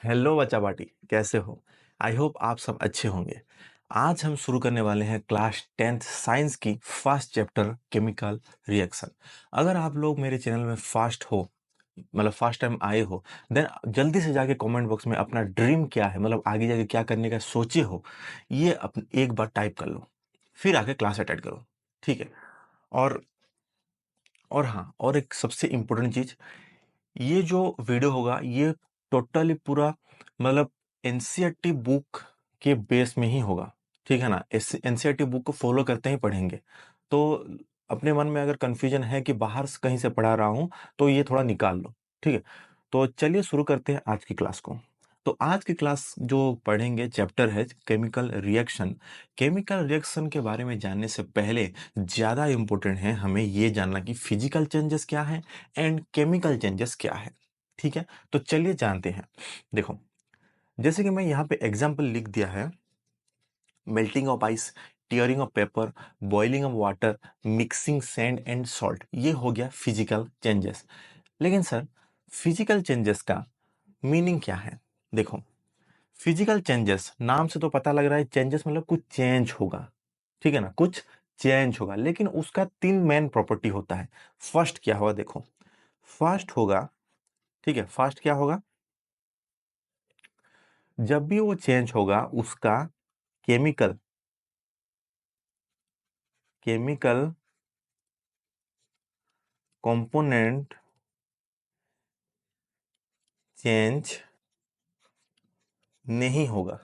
Hello बच्चा party, कैसे हो? आई होप आप सब अच्छे होंगे। आज हम शुरू करने वाले हैं क्लास 10th साइंस की फर्स्ट चैप्टर केमिकल रिएक्शन। अगर आप लोग मेरे चैनल में फर्स्ट हो, मतलब फर्स्ट टाइम आए हो, देन जल्दी से जाके कमेंट बॉक्स में अपना ड्रीम क्या है, मतलब आगे जाके क्या करने का सोचे हो, ये एक बार टाइप कर लो, फिर आके क्लास अटेंड करो। ठीक है? और और हाँ, और एक सबसे इम्पोर्टेंट चीज, ये जो वीडियो होगा ये टोटली पूरा मतलब एनसीईआरटी बुक के बेस में ही होगा। ठीक है ना? एनसीईआरटी बुक को फॉलो करते ही पढ़ेंगे। तो अपने मन में अगर कंफ्यूजन है कि बाहर से कहीं से पढ़ा रहा हूं, तो ये थोड़ा निकाल लो। ठीक है? तो चलिए शुरू करते हैं आज की क्लास को। तो आज की क्लास जो पढ़ेंगे चैप्टर है केमिकल रिएक्शन। केमिकल रिएक्शन के बारे में जानने से पहले ज़्यादा इम्पोर्टेंट है हमें ये जानना कि फिजिकल चेंजेस क्या है एंड केमिकल चेंजेस क्या है। ठीक है? तो चलिए जानते हैं। देखो, जैसे कि मैं यहाँ पे एग्जाम्पल लिख दिया है, melting of ice, tearing of paper, boiling of water, mixing sand and salt, ये हो गया फिजिकल चेंजेस। लेकिन सर, फिजिकल चेंजेस का मीनिंग क्या है? देखो, फिजिकल चेंजेस नाम से तो पता लग रहा है चेंजेस मतलब कुछ चेंज होगा। ठीक है ना? कुछ चेंज होगा, लेकिन उसका तीन मेन प्रॉपर्टी होता है। फर्स्ट क्या होगा? देखो, फर्स्ट होगा, ठीक है, फर्स्ट क्या होगा? जब भी वो चेंज होगा उसका केमिकल केमिकल कंपोनेंट चेंज नहीं होगा।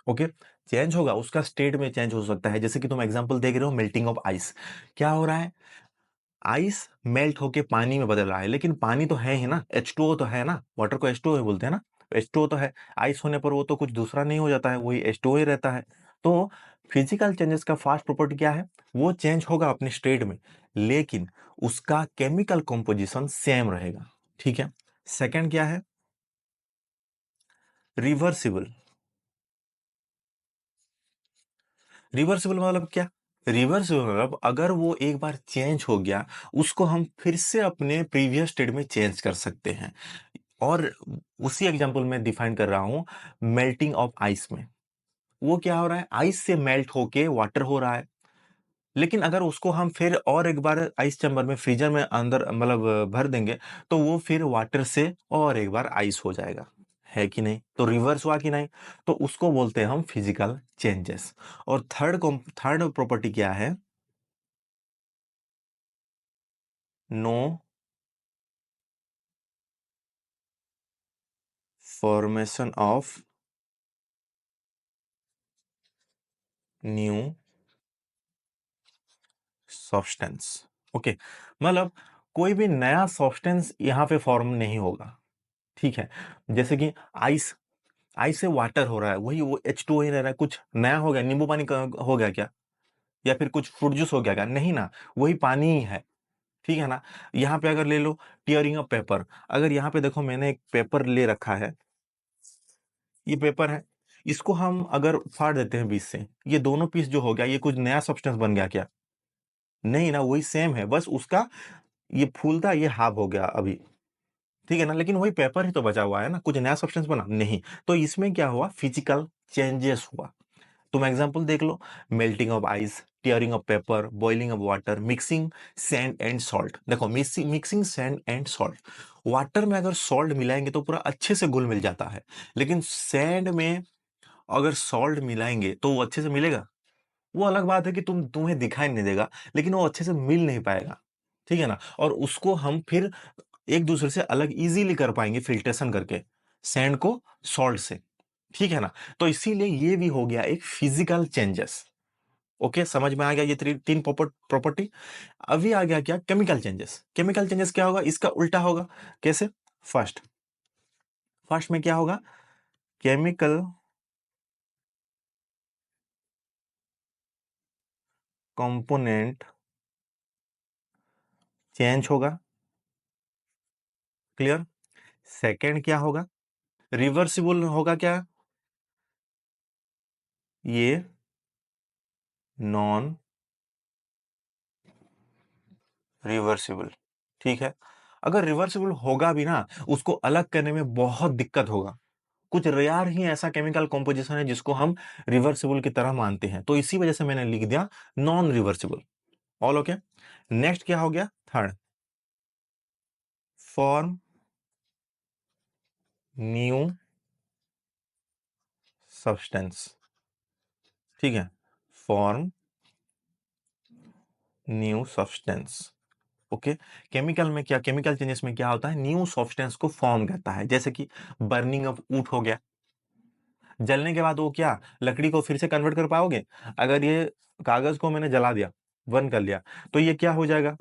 ओके? चेंज होगा, उसका स्टेट में चेंज हो सकता है। जैसे कि तुम एग्जांपल देख रहे हो, मेल्टिंग ऑफ आइस। क्या हो रहा है? आइस मेल्ट होके पानी में बदल रहा है, लेकिन पानी तो है ही ना, H2O तो है ना, वाटर को H2O बोलते हैं ना, H2O तो है। आइस होने पर वो तो कुछ दूसरा नहीं हो जाता है, वही H2O ही रहता है। तो फिजिकल चेंजेस का फास्ट प्रॉपर्टी क्या है? वो चेंज होगा अपने स्टेट में, लेकिन उसका केमिकल कंपोजिशन सेम रहेगा। ठीक है? सेकंड क्या है? रिवर्सिबल। रिवर्सिबल मतलब क्या? रिवर्सिबल मतलब अगर वो एक बार चेंज हो गया, उसको हम फिर से अपने प्रीवियस स्टेट में चेंज कर सकते हैं। और उसी एग्जांपल में डिफाइन कर रहा हूं, मेल्टिंग ऑफ आइस में वो क्या हो रहा है? आइस से मेल्ट होके वाटर हो रहा है, लेकिन अगर उसको हम फिर और एक बार आइस चैम्बर में, फ्रीजर में अंदर मतलब भर देंगे, तो वो फिर वाटर से और एक बार आइस हो जाएगा। है कि नहीं? तो रिवर्स हुआ कि नहीं? तो उसको बोलते हैं हम फिजिकल चेंजेस। और थर्ड प्रॉपर्टी क्या है? No formation of new substance. Okay? मतलब कोई भी नया सब्सटेंस यहां पे फॉर्म नहीं होगा। ठीक है? जैसे कि आइस, आइस से वाटर हो रहा है, वही वो H2O ही रह रहा है। कुछ नया हो गया? नींबू पानी हो गया क्या? या फिर कुछ फ्रूट जूस हो गया क्या? नहीं ना, वही पानी ही है। ठीक है ना? यहाँ पे अगर ले लो टियरिंग ऑफ पेपर, अगर यहाँ पे देखो मैंने एक पेपर ले रखा है, ये पेपर है, इसको हम अगर फाड़ देते हैं बीच से, ये दोनों पीस जो हो गया, ये कुछ नया सब्सटेंस बन गया क्या? नहीं ना, वही सेम है, बस उसका ये फूल था, ये हाफ हो गया अभी। ठीक है ना? लेकिन वही पेपर ही तो बचा हुआ है ना, कुछ नया सब्सटेंस बना नहीं। तो इसमें क्या हुआ? फिजिकल चेंजेस हुआ। तुम एग्जांपल देख लो, melting of ice, tearing of paper, boiling of water, mixing sand and salt. देखो, mixing sand and salt, water में अगर सॉल्ट मिलाएंगे तो पूरा अच्छे से घुल मिल जाता है, लेकिन सैंड में अगर सॉल्ट मिलाएंगे तो वो अच्छे से मिलेगा? वो अलग बात है कि तुम्हें दिखाई नहीं देगा, लेकिन वो अच्छे से मिल नहीं पाएगा। ठीक है ना? और उसको हम फिर एक दूसरे से अलग इजीली कर पाएंगे फिल्ट्रेशन करके, सैंड को सॉल्ट से। ठीक है ना? तो इसीलिए ये भी हो गया एक फिजिकल चेंजेस। ओके, समझ में आ गया ये तीन प्रॉपर्टी। अभी आ गया क्या? Chemical changes. केमिकल चेंजेस क्या होगा? इसका उल्टा होगा। कैसे? फर्स्ट फर्स्ट में क्या होगा? केमिकल कंपोनेंट चेंज होगा। क्लियर? सेकंड क्या होगा? रिवर्सिबल होगा क्या? ये नॉन रिवर्सिबल। ठीक है? अगर रिवर्सिबल होगा भी ना, उसको अलग करने में बहुत दिक्कत होगा। कुछ रेयर ही ऐसा केमिकल कॉम्पोजिशन है जिसको हम रिवर्सिबल की तरह मानते हैं, तो इसी वजह से मैंने लिख दिया non reversible. All okay. Next क्या हो गया? Third, form new substance. ठीक है, form new substance. Okay. Chemical में क्या, केमिकल चेंजेस में क्या होता है? न्यू सब्सटेंस को फॉर्म करता है, जैसे कि बर्निंग ऑफ ऊट हो गया। जलने के बाद वो क्या, लकड़ी को फिर से कन्वर्ट कर पाओगे? अगर ये कागज को मैंने जला दिया, बर्न कर लिया, तो ये क्या हो जाएगा?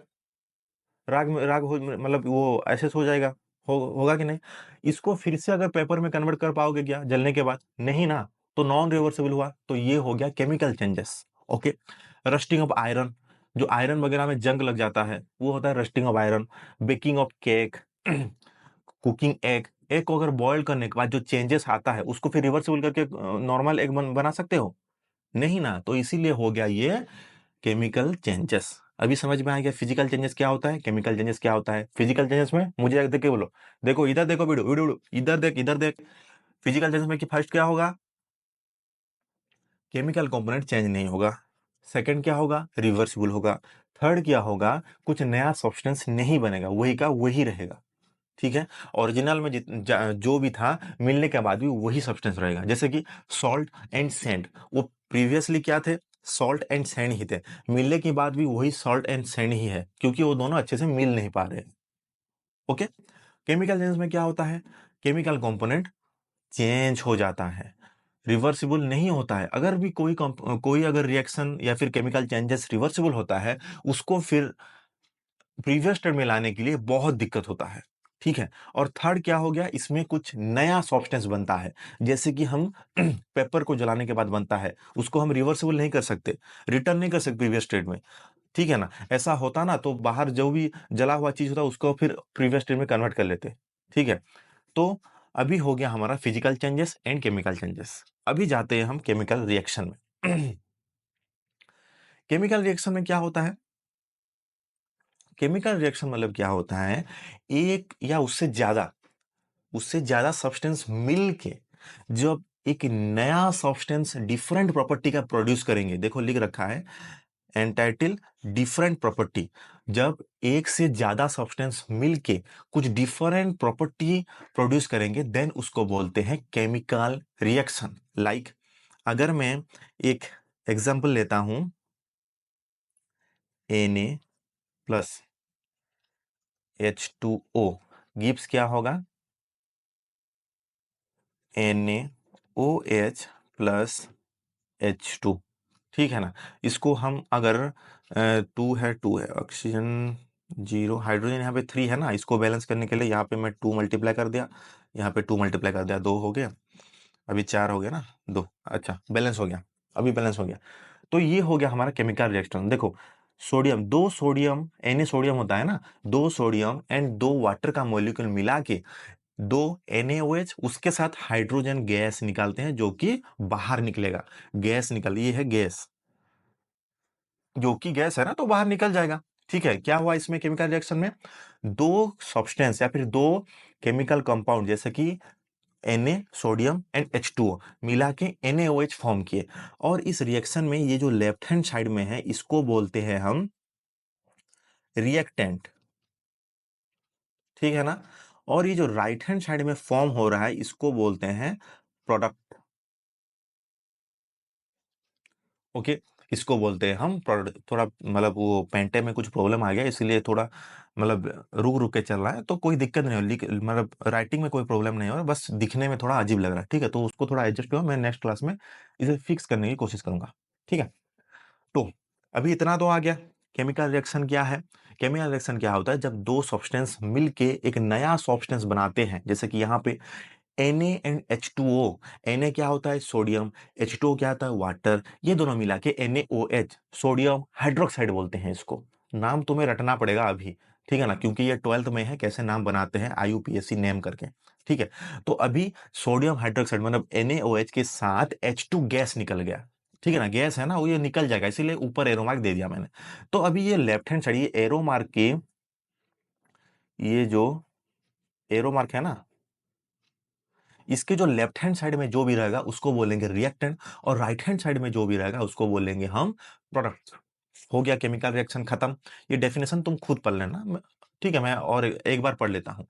राग में राग हो, मतलब वो एसेस हो जाएगा। होगा कि नहीं? इसको फिर से अगर पेपर में कन्वर्ट कर पाओगे क्या जलने के बाद? नहीं ना। तो नॉन रिवर्सिबल हुआ, तो ये हो गया chemical changes. Okay. Rusting of iron, जो आयरन वगैरह में जंग लग जाता है वो होता है rusting of iron. Baking of cake, cooking egg, egg को अगर बॉयल करने के बाद जो चेंजेस आता है उसको फिर रिवर्सिबल करके नॉर्मल एग बना सकते हो? नहीं ना। तो इसीलिए हो गया ये केमिकल चेंजेस। अभी समझ में आ गया फिजिकल चेंजेस क्या होता है, केमिकल चेंजेस क्या होता है? फिजिकल चेंजेस में मुझे एक देख के बोलो, देखो इधर देखो, वीडियो वीडियो वीडियो, इधर देख इधर देख। फिजिकल चेंजेस में कि फर्स्ट क्या होगा? केमिकल कंपोनेंट चेंज नहीं होगा। सेकंड क्या होगा? रिवर्सिबल होगा। थर्ड क्या होगा? कुछ नया सब्सटेंस नहीं बनेगा, वही का वही रहेगा। ठीक है। ओरिजिनल में जो भी था मिलने के बाद भी वही सब्सटेंस रहेगा, जैसे कि सॉल्ट एंड सैंड, वो प्रीवियसली क्या थे? सॉल्ट एंड सैंड ही थे। मिलने के बाद भी वही सॉल्ट एंड सैंड ही है, क्योंकि वो दोनों अच्छे से मिल नहीं पा रहे। ओके। केमिकल चेंज में क्या होता है? केमिकल कंपोनेंट चेंज हो जाता है, रिवर्सिबल नहीं होता है। अगर भी कोई अगर रिएक्शन या फिर केमिकल चेंजेस रिवर्सिबल होता है, उसको फिर प्रीवियस स्टेट में लाने के लिए बहुत दिक्कत होता है। ठीक है। और थर्ड क्या हो गया? इसमें कुछ नया सब्सटेंस बनता है, जैसे कि हम पेपर को जलाने के बाद बनता है, उसको हम रिवर्सिबल नहीं कर सकते, रिटर्न नहीं कर सकते प्रीवियस स्टेट में। ठीक है ना? ऐसा होता ना तो बाहर जो भी जला हुआ चीज होता उसको फिर प्रीवियस स्टेट में कन्वर्ट कर लेते। ठीक है। तो अभी हो गया हमारा physical changes and chemical changes. अभी जाते हैं हम केमिकल रिएक्शन में। केमिकल रिएक्शन में क्या होता है? केमिकल रिएक्शन मतलब क्या होता है? एक या उससे ज्यादा सब्सटेंस मिल के जब एक नया सब्सटेंस डिफरेंट प्रॉपर्टी का प्रोड्यूस करेंगे, देखो लिख रखा है एंटाइटल डिफरेंट प्रॉपर्टी। जब एक से ज्यादा सब्सटेंस मिलके कुछ डिफरेंट प्रॉपर्टी प्रोड्यूस करेंगे, देन उसको बोलते हैं केमिकल रिएक्शन। लाइक अगर मैं एक एग्जांपल लेता हूं, Na प्लस H2O गिव्स क्या होगा? NaOH plus H2। ठीक है ना? इसको हम अगर टू है ऑक्सीजन जीरो, हाइड्रोजन यहाँ पे 3 है ना, इसको बैलेंस करने के लिए यहाँ पे मैं 2 मल्टीप्लाई कर दिया, यहाँ पे 2 मल्टीप्लाई कर दिया, 2 हो गया। अभी 4 हो गया ना, 2। अच्छा बैलेंस हो गया, अभी बैलेंस हो गया। तो ये हो गया हमारा केमिकल रिएक्शन। देखो सोडियम, 2 सोडियम, Na सोडियम होता है ना, 2 सोडियम एंड 2 वाटर का मॉलिक्यूल मिला के 2 NaOH, उसके साथ हाइड्रोजन गैस निकालते हैं जो कि बाहर निकलेगा। गैस निकल, ये है गैस, जो कि गैस है ना तो बाहर निकल जाएगा। ठीक है। क्या हुआ इसमें केमिकल रिएक्शन में? दो सब्सटेंस या फिर दो केमिकल कंपाउंड जैसे कि Na सोडियम एंड H2O मिला के NaOH फॉर्म किए, और इस रिएक्शन में ये जो लेफ्ट हैंड साइड में है इसको बोलते हैं हम रिएक्टेंट। ठीक है ना? और ये जो राइट हैंड साइड में फॉर्म हो रहा है इसको बोलते हैं प्रोडक्ट। ओके। इसको बोलते हैं हम प्रोडक्ट। थोड़ा मतलब वो पेंटे में कुछ प्रॉब्लम आ गया इसलिए थोड़ा मतलब रुक रुक के चल रहा है, तो कोई दिक्कत नहीं हो, मतलब राइटिंग में कोई प्रॉब्लम नहीं हो रहा, बस दिखने में थोड़ा अजीब लग रहा है। ठीक है, तो उसको थोड़ा एडजस्ट करो, मैं नेक्स्ट क्लास में इसे फिक्स करने की कोशिश करूंगा। ठीक है। तो अभी इतना तो आ गया। केमिकल रिएक्शन क्या है? केमिकल रिएक्शन क्या होता है? जब दो सब्सटेंस मिलके एक नया सब्सटेंस बनाते हैं, जैसे कि यहाँ पे Na एंड H2O। Na क्या होता है? सोडियम। H2O क्या होता है? वाटर। ये दोनों मिला के NaOH, सोडियम हाइड्रोक्साइड बोलते हैं इसको। नाम तुम्हें रटना पड़ेगा अभी, ठीक है ना, क्योंकि ये 12th में है कैसे नाम बनाते हैं, IUPAC नेम करके। ठीक है। तो अभी सोडियम हाइड्रोक्साइड मतलब NaOH के साथ H2 गैस निकल गया। ठीक है ना, गैस है ना, वो ये निकल जाएगा, इसीलिए ऊपर एरो मार्क दे दिया मैंने। तो अभी ये लेफ्ट हैंड साइड, ये एरो मार्क के, ये जो एरो मार्क है ना, इसके जो लेफ्ट हैंड साइड में जो भी रहेगा उसको बोलेंगे रिएक्टेंट, और राइट हैंड साइड में जो भी रहेगा उसको बोलेंगे हम प्रोडक्ट। हो गया केमिकल रिएक्शन खत्म। ये डेफिनेशन तुम खुद पढ़ लेना, ठीक है, मैं और एक बार पढ़ लेता हूँ।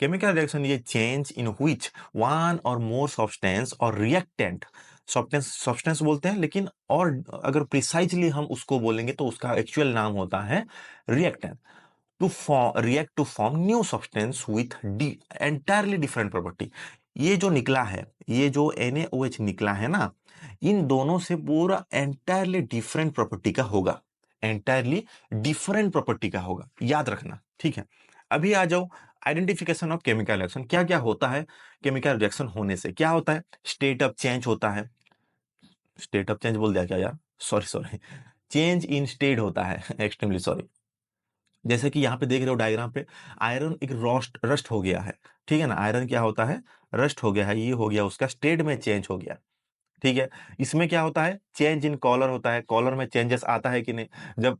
केमिकल रिएक्शन ये चेंज इन व्हिच वन और मोर सब्सटेंस और रिएक्टेंट, सब्सटेंस सब्सटेंस बोलते हैं, लेकिन और अगर प्रिसाइजली हम उसको बोलेंगे तो उसका एक्चुअल नाम होता है reactant, to form react to form new substance with entirely different property. ये जो निकला है, ये जो NaOH निकला है ना, इन दोनों से पूरा एंटायरली डिफरेंट प्रॉपर्टी का होगा, एंटायरली डिफरेंट प्रॉपर्टी का होगा, याद रखना, ठीक है। अभी आ जाओ आइडेंटिफिकेशन ऑफ केमिकल रिएक्शन। क्या क्या होता है केमिकल रिएक्शन होने से, क्या होता है? स्टेट ऑफ चेंज होता है, स्टेट ऑफ चेंज बोल दिया क्या यार, sorry sorry, change in state होता है, एक्सट्रीमली सॉरी। जैसे कि यहाँ पे देख रहे हो डायग्राम पे, आयरन एक रस्ट रस्ट हो गया है, ठीक है ना, आयरन क्या होता है, रस्ट हो गया है, ये हो गया उसका स्टेट में चेंज हो गया, ठीक है। इसमें क्या होता है, चेंज इन कॉलर होता है, कॉलर में चेंजेस आता है कि नहीं, जब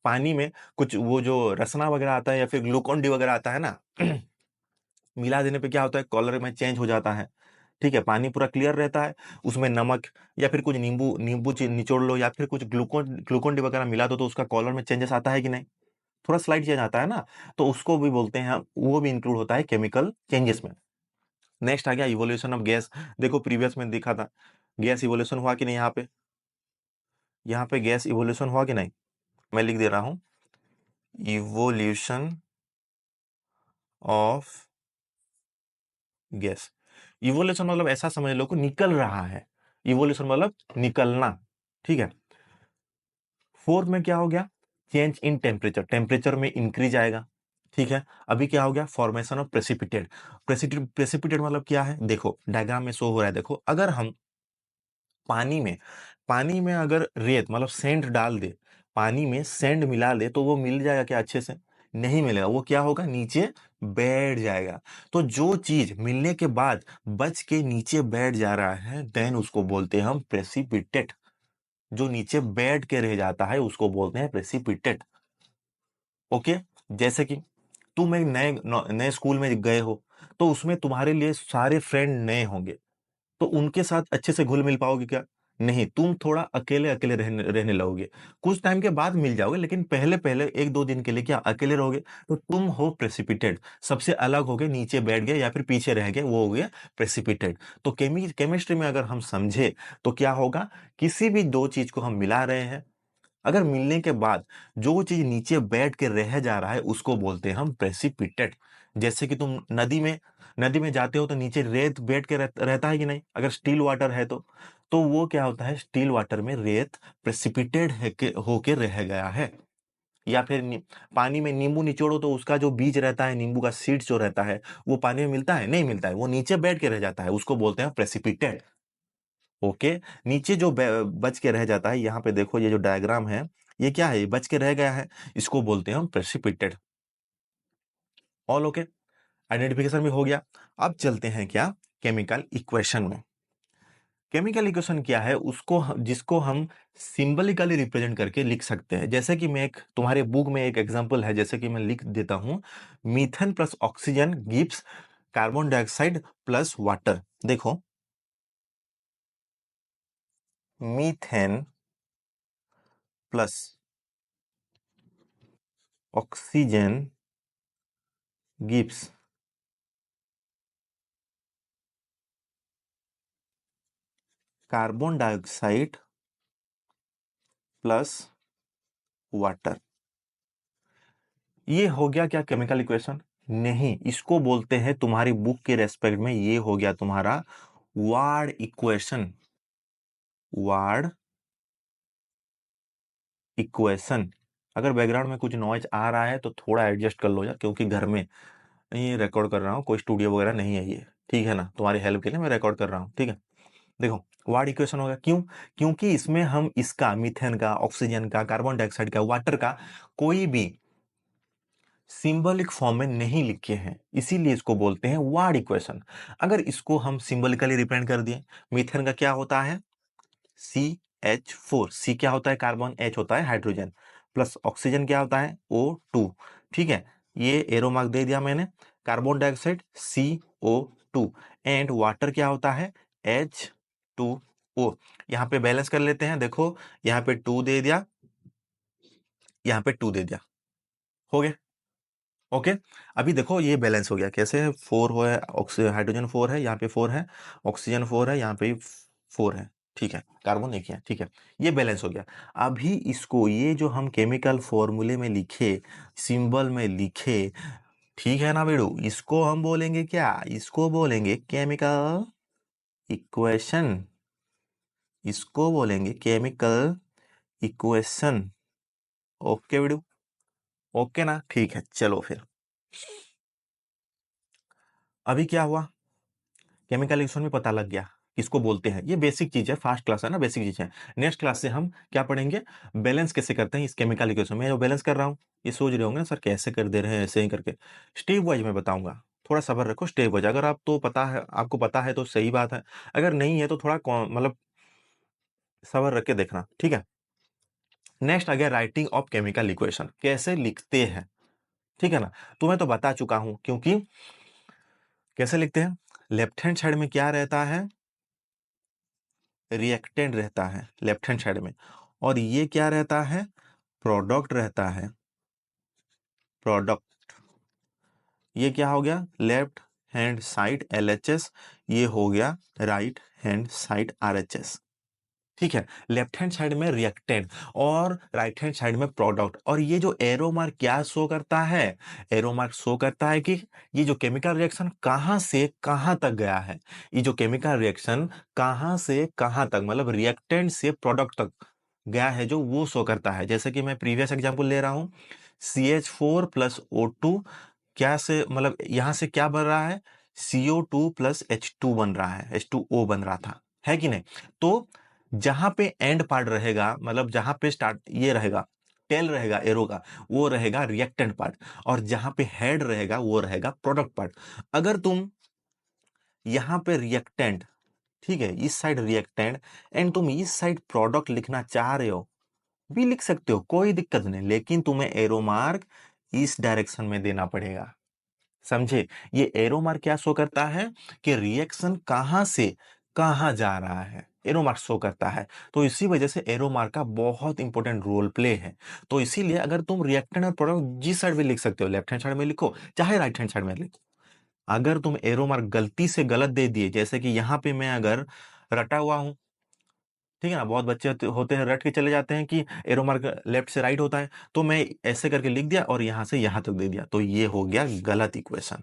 पानी में कुछ वो जो रसना वगैरह आता है या फिर ग्लूकोन डी वगैरह आता है ना, मिला देने पे क्या होता है, कॉलर में चेंज हो जाता है, ठीक है। पानी पूरा क्लियर रहता है, उसमें नमक या फिर कुछ नींबू नींबू निचोड़ लो या फिर कुछ ग्लूकोन ग्लूकोन डी वगैरह मिला दो तो उसका कॉलर में चेंजेस आता है कि नहीं, थोड़ा स्लाइड चेंज आता है ना, तो उसको भी बोलते हैं हम, वो भी इंक्लूड होता है केमिकल चेंजेस में। नेक्स्ट आ गया इवोल्यूशन ऑफ गैस। देखो प्रीवियस में दिखा था, गैस इवोल्यूशन हुआ कि नहीं, यहाँ पे गैस इवोल्यूशन हुआ कि नहीं, मैं लिख दे रहा हूं, इवोल्यूशन ऑफ गैस। इवोल्यूशन मतलब ऐसा समझ लो कि निकल रहा है, इवोल्यूशन मतलब निकलना, ठीक है। फोर्थ में क्या हो गया, चेंज इन टेम्परेचर, टेम्परेचर में इंक्रीज आएगा, ठीक है। अभी क्या हो गया, फॉर्मेशन ऑफ प्रेसिपिटेट। प्रेसिपिटेट मतलब क्या है, देखो डायग्राम में शो हो रहा है, देखो अगर हम पानी में अगर रेत मतलब सेंड डाल दे, पानी में सेंड मिला दे तो वो मिल जाएगा क्या अच्छे से, नहीं मिलेगा, वो क्या होगा, नीचे बैठ जाएगा। तो जो चीज मिलने के बाद बच के नीचे बैठ जा रहा है देन उसको बोलते हैं हम प्रेसिपिटेट, जो नीचे बैठ के रह जाता है उसको बोलते हैं प्रेसिपिटेट। ओके, जैसे कि तुम एक नए नए स्कूल में गए हो, तो उसमें तुम्हारे लिए सारे फ्रेंड नए होंगे, तो उनके साथ अच्छे से घुल मिल पाओगे क्या, नहीं, तुम थोड़ा अकेले अकेले रहने रहने लगोगे। कुछ टाइम के बाद मिल जाओगे, लेकिन पहले पहले एक दो दिन के लिए क्या अकेले रहोगे, तो तुम हो प्रेसिपिटेट, सबसे अलग हो गए, नीचे बैठ गए या फिर पीछे रह गए, वो हो गया प्रेसिपिटेट। तो केमिस्ट्री में अगर हम समझे तो क्या होगा, किसी भी दो चीज को हम मिला रहे हैं, अगर मिलने के बाद जो चीज नीचे बैठ के रह जा रहा है उसको बोलते हैं हम प्रेसिपिटेट। जैसे कि तुम नदी में जाते हो तो नीचे रेत बैठ के रहता है कि नहीं, अगर स्टील वाटर है तो वो क्या होता है, स्टील वाटर में रेत प्रेसिपिटेट होके रह गया है। या फिर पानी में नींबू निचोड़ो तो उसका जो बीज रहता है, नींबू का सीड जो रहता है, वो पानी में मिलता है, नहीं मिलता है, वो नीचे बैठ के रह जाता है, उसको बोलते हैं प्रेसिपिटेट। ओके, नीचे जो बच के रह जाता है, यहाँ पे देखो ये जो डायग्राम है, ये क्या है, ये बच के रह गया है, इसको बोलते हैं हम प्रेसिपिटेट। ऑल ओके, आइडेंटिफिकेशन भी हो गया। अब चलते हैं क्या, केमिकल इक्वेशन में। केमिकल इक्वेशन क्या है, जिसको हम सिंबलिकली रिप्रेजेंट करके लिख सकते हैं। जैसे कि मैं एक तुम्हारे बुक में एक एग्जांपल है, जैसे कि मैं लिख देता हूं, methane plus oxygen gives carbon dioxide plus water. देखो, methane plus oxygen gives carbon dioxide plus water. ये हो गया क्या केमिकल इक्वेशन, नहीं, इसको बोलते हैं तुम्हारी बुक के रेस्पेक्ट में, ये हो गया तुम्हारा वार्ड इक्वेशन, वार्ड इक्वेशन। अगर बैकग्राउंड में कुछ नॉइज आ रहा है तो थोड़ा एडजस्ट कर लो यार, क्योंकि घर में ये रिकॉर्ड कर रहा हूँ, कोई स्टूडियो वगैरह नहीं है ये, ठीक है ना, तुम्हारी हेल्प के लिए मैं रिकॉर्ड कर रहा हूँ, ठीक है। देखो, वार्ड इक्वेशन होगा, क्यों, क्योंकि इसमें हम इसका मीथेन का, ऑक्सीजन का, कार्बन डाइऑक्साइड का, वाटर का कोई भी सिंबलिक फॉर्म में नहीं लिखे हैं, इसीलिए इसको बोलते हैं वार्ड इक्वेशन। अगर इसको हम सिंबलिकली रिप्रेजेंट कर दिए, मीथेन का क्या होता है, CH4, सी क्या होता है कार्बन, H होता है हाइड्रोजन, प्लस ऑक्सीजन क्या होता है O2, ठीक है, ये एरो मार्क दे दिया मैंने। Carbon dioxide CO2, CO2 and water क्या होता है H2O। यहाँ पे बैलेंस कर लेते हैं, देखो यहाँ पे 2 दे दिया, यहाँ पे 2 दे दिया, हो गया। ओके, अभी देखो ये बैलेंस हो गया कैसे, 4 हो है, हाइड्रोजन 4 है, यहाँ पे 4 है, ऑक्सीजन 4 है, यहाँ पे 4 है, ठीक है, कार्बन एक ही है, ठीक है, ये बैलेंस हो गया। अभी इसको ये जो हम केमिकल फॉर्मूले में लिखे, सिंबल में लिखे, ठीक है ना बेड़ू, इसको हम बोलेंगे क्या, इसको बोलेंगे केमिकल इक्वेशन, इसको बोलेंगे केमिकल इक्वेशन। ओके बेड़ू, ओके ना, ठीक है, चलो फिर अभी क्या हुआ, केमिकल रिएक्शन में पता लग गया किसको बोलते हैं, ये बेसिक चीज है, फास्ट क्लास है ना, बेसिक चीज है। नेक्स्ट क्लास से हम क्या पढ़ेंगे, बैलेंस कैसे करते हैं इस केमिकल इक्वेशन में। जो बैलेंस कर रहा हूँ ये सोच रहे होंगे ना सर कैसे कर दे रहे हैं, ऐसे ही करके स्टेप वाइज मैं बताऊंगा, थोड़ा सब्र रखो, स्टेप वाइज। अगर आप तो पता है, आपको पता है तो सही बात है, अगर नहीं है तो थोड़ा मतलब सब्र रख के देखना, ठीक है। नेक्स्ट आ गया राइटिंग ऑफ केमिकल इक्वेशन, कैसे लिखते हैं, ठीक है ना, तो मैं तो बता चुका हूं, क्योंकि कैसे लिखते हैं, लेफ्ट हैंड साइड में क्या रहता है, रिएक्टेंट रहता है लेफ्ट हैंड साइड में, और ये क्या रहता है, प्रोडक्ट रहता है, प्रोडक्ट। ये क्या हो गया, लेफ्ट हैंड साइड LHS, ये हो गया राइट हैंड साइड RHS, ठीक है। लेफ्ट हैंड साइड में रिएक्टेंट और राइट हैंड साइड में प्रोडक्ट। और ये जो एरो मार्क क्या शो करता है, एरो मार्क शो करता है कि ये जो केमिकल रिएक्शन कहां से कहां तक गया है, ये जो केमिकल रिएक्शन कहां से कहां तक, मतलब रिएक्टेंट से प्रोडक्ट तक गया है, जो वो शो करता है। जैसे कि मैं प्रीवियस एग्जांपल ले रहा हूं, CH4 प्लस O2 क्या से, मतलब यहां से क्या बन रहा है, CO2 प्लस H2 बन रहा है, H2O बन रहा था, है कि नहीं। तो जहां पे एंड पार्ट रहेगा, मतलब जहां पे स्टार्ट ये रहेगा, टेल रहेगा एरो का, वो रहेगा रिएक्टेंट पार्ट, और जहां पे हेड रहेगा वो रहेगा प्रोडक्ट पार्ट। अगर तुम यहां पे रिएक्टेंट, ठीक है, इस साइड रिएक्टेंट एंड तुम इस साइड प्रोडक्ट लिखना चाह रहे हो, भी लिख सकते हो, कोई दिक्कत नहीं, लेकिन तुम्हें एरो मार्क इस डायरेक्शन में देना पड़ेगा, समझे। ये एरो मार्क क्या शो करता है कि रिएक्शन कहां से कहां जा रहा है, एरो मार्क शो करता है। तो इसी वजह से एरो मार्क का बहुत इंपॉर्टेंट रोल प्ले है। तो इसीलिए अगर तुम रिएक्टेंट और प्रोडक्ट जिस साइड में लिख सकते हो, लेफ्ट हैंड साइड में लिखो चाहे राइट हैंड साइड में लिखो, अगर तुम एरो मार्क गलती से गलत दे दिए, जैसे कि यहां पे मैं अगर रटा हुआ हूं, ठीक है ना, बहुत बच्चे होते हैं रट के चले जाते हैं कि एरो मार्क लेफ्ट से राइट होता है, तो मैं ऐसे करके लिख दिया और यहां से यहां तक दे दिया, तो ये हो गया गलत इक्वेशन,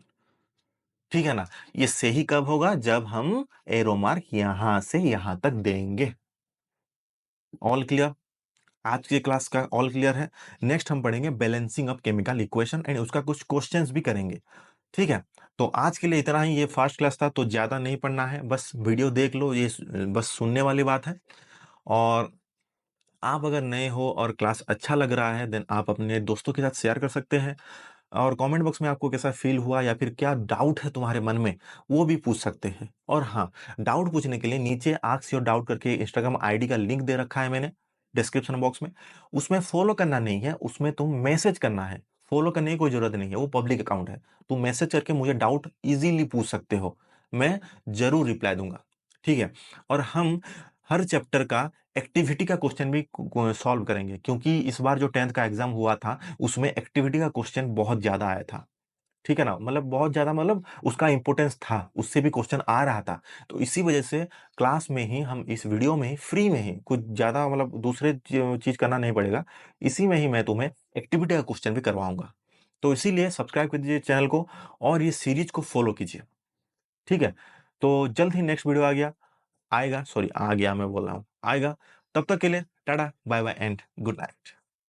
ठीक है ना। ये सही कब होगा, जब हम एरो मार्क यहां से यहां तक देंगे। ऑल क्लियर, आज की क्लास का ऑल क्लियर है। नेक्स्ट हम पढ़ेंगे balancing of chemical equation and उसका कुछ क्वेश्चंस भी करेंगे, ठीक है। तो आज के लिए इतना ही, ये फास्ट क्लास था तो ज्यादा नहीं पढ़ना है, बस वीडियो देख लो, ये बस सुनने वाली बात है। और आप अगर नए हो और क्लास अच्छा लग रहा है, देन आप अपने दोस्तों के साथ शेयर कर सकते हैं, और कमेंट बॉक्स में आपको कैसा फील हुआ या फिर क्या डाउट है तुम्हारे मन में, वो भी पूछ सकते हैं। और हाँ, डाउट पूछने के लिए नीचे आस्क योर डाउट करके इंस्टाग्राम आईडी का लिंक दे रखा है मैंने डिस्क्रिप्शन बॉक्स में, उसमें फॉलो करना नहीं है, उसमें तुम मैसेज करना है, फॉलो करने की कोई जरूरत नहीं है, वो पब्लिक अकाउंट है। तुम मैसेज करके मुझे डाउट इजीली पूछ सकते हो, मैं जरूर रिप्लाई दूंगा, ठीक है। और हम हर चैप्टर का एक्टिविटी का क्वेश्चन भी सॉल्व करेंगे, क्योंकि इस बार जो 10th का एग्जाम हुआ था उसमें एक्टिविटी का क्वेश्चन बहुत ज्यादा आया था, ठीक है ना, मतलब बहुत ज्यादा, मतलब उसका इंपॉर्टेंस था, उससे भी क्वेश्चन आ रहा था। तो इसी वजह से क्लास में ही हम इस वीडियो में ही फ्री में ही कुछ ज्यादा, मतलब दूसरे चीज करना नहीं पड़ेगा, इसी में ही मैं तुम्हें एक्टिविटी का क्वेश्चन भी करवाऊंगा। तो इसीलिए सब्सक्राइब कर दीजिए चैनल को और ये सीरीज को फॉलो कीजिए, ठीक है। तो जल्द ही नेक्स्ट वीडियो आएगा, सॉरी आ गया मैं बोल रहा हूँ, आएगा। तब तक के लिए tata bye bye and good night.